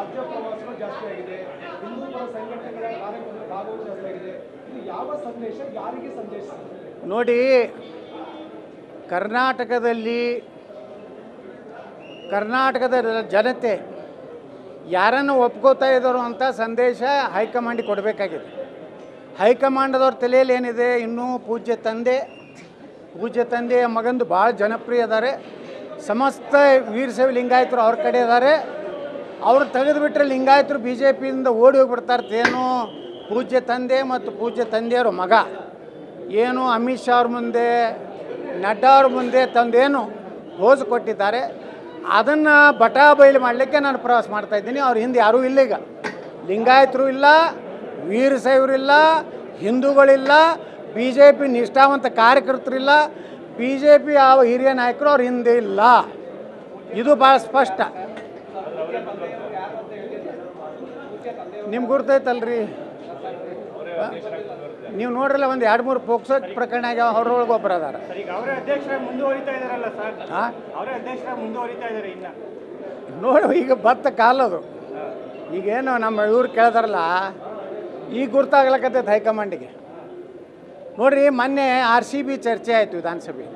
ರಾಜ್ಯ ಪ್ರವಾಸಗಳು ಜಾಸ್ತಿ ಆಗಿದೆ, ಹಿಂದೂ ಪರ ಸಂಘಟನೆಗಳ ಕಾರ್ಯಕ್ರಮಗಳ ಭಾಗವೂ ಜಾಸ್ತಿ ಆಗಿದೆ. ಇದು ಯಾವ ಸಂದೇಶ, ಯಾರಿಗೆ ಸಂದೇಶ? ನೋಡಿ, ಕರ್ನಾಟಕದ ಜನತೆ ಯಾರನ್ನು ಒಪ್ಕೋತಾ ಇದ್ದಾರೋ ಅಂತ ಸಂದೇಶ ಹೈಕಮಾಂಡಿಗೆ ಕೊಡಬೇಕಾಗಿದೆ. ಹೈಕಮಾಂಡದವ್ರ ತಲೆಯಲ್ಲಿ ಏನಿದೆ, ಇನ್ನೂ ಪೂಜ್ಯ ತಂದೆಯ ಮಗಂದು ಭಾಳ ಜನಪ್ರಿಯ ಇದ್ದಾರೆ. ಸಮಸ್ತ ವೀರಶೈವ ಲಿಂಗಾಯತರು ಅವ್ರ ಕಡೆ ಇದ್ದಾರೆ. ಅವರು ತೆಗೆದುಬಿಟ್ರೆ ಲಿಂಗಾಯತರು ಬಿ ಜೆ ಪಿಯಿಂದ ಓಡಿ ಹೋಗ್ಬಿಡ್ತಾರೇನು. ಪೂಜ್ಯ ತಂದೆ ಮತ್ತು ಪೂಜ್ಯ ತಂದೆಯವರು ಮಗ ಏನು ಅಮಿತ್ ಶಾ ಅವ್ರ ಮುಂದೆ, ನಡ್ಡಾ ಅವ್ರ ಮುಂದೆ ತಂದೇನು ಹೋಜು ಕೊಟ್ಟಿದ್ದಾರೆ, ಅದನ್ನು ಬಟಾ ಬಯಲು ಮಾಡಲಿಕ್ಕೆ ನಾನು ಪ್ರವಾಸ ಮಾಡ್ತಾಯಿದ್ದೀನಿ. ಅವ್ರ ಹಿಂದೆ ಯಾರೂ ಇಲ್ಲ. ಈಗ ಲಿಂಗಾಯತರು ಇಲ್ಲ, ವೀರಶೈವರು ಇಲ್ಲ, ಹಿಂದೂಗಳಿಲ್ಲ, ಬಿ ಜೆ ಪಿ ನಿಷ್ಠಾವಂತ ಕಾರ್ಯಕರ್ತರಿಲ್ಲ, ಬಿ ಜೆ ಪಿ ಯಾವ ಹಿರಿಯ ನಾಯಕರು ಅವ್ರ ಹಿಂದೆ ಇಲ್ಲ. ಇದು ಭಾಳ ಸ್ಪಷ್ಟ. ನಿಮ್ಗೆ ಗುರ್ತೈತಲ್ರಿ, ನೀವು ನೋಡ್ರಲ್ಲ, ಒಂದು 2-3 ಪೋಕ್ಸೋ ಪ್ರಕರಣ ಆಗ್ಯಾವ, ಅವ್ರೊಳಗೆ ಒಬ್ಬರು ಅದಾರ. ನೋಡು, ಈಗ ಭತ್ತ ಕಾಲದು ಈಗೇನು ನಮ್ಮ ಇವ್ರು ಕೇಳಿದಾರಲ್ಲ, ಈಗ ಗುರ್ತಾಗ್ಲಕತ್ತೈತೆ ಹೈಕಮಾಂಡಿಗೆ. ನೋಡ್ರಿ, ಮೊನ್ನೆ RCB ಚರ್ಚೆ ಆಯಿತು ವಿಧಾನಸಭೆ.